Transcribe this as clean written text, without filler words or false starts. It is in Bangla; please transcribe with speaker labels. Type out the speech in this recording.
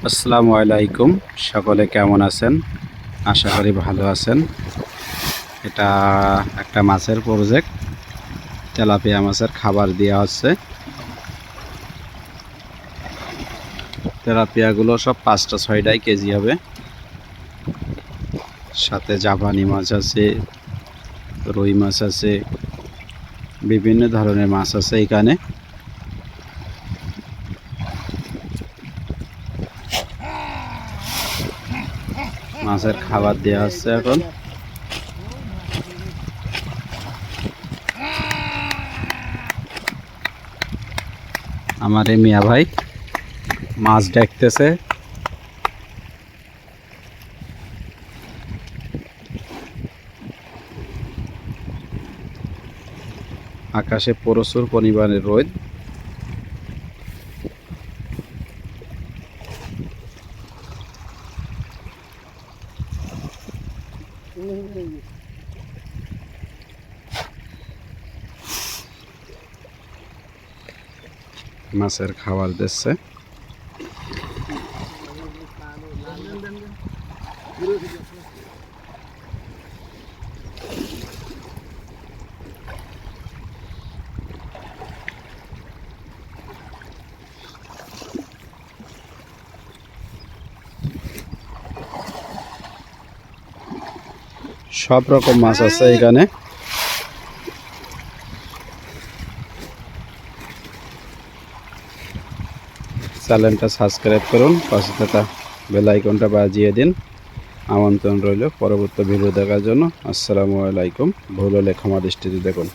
Speaker 1: আসসালামু আলাইকুম, সকলে কেমন আছেন? আশা করি ভালো আছেন। এটা একটা মাছের প্রজেক্ট, তেলাপিয়া মাছের খাবার দেওয়া হচ্ছে। তেলাপিয়াগুলো সব 5টা-6টাই কেজি হবে। সাথে জাপানি মাছ আছে, রুই মাছ আছে, বিভিন্ন ধরনের মাছ আছে এখানে। মাছের খাবার দেওয়া হচ্ছে এখন। আমার এই মিয়া ভাই মাছ দেখতেছে। আকাশে প্রচুর পরিমাণে রোদ। মাছের খাবার দিচ্ছে। সব রকম মাছ আছে এখানে। চ্যানেলটা সাবস্ক্রাইব করুন, পাশে থাকা বেল আইকনটা বাজিয়ে দিন। আমন্ত্রণ রইল পরবর্তী ভিডিও দেখার জন্য। আসসালামু আলাইকুম। ভুল হলে ক্ষমা দৃষ্টিতে দেখুন।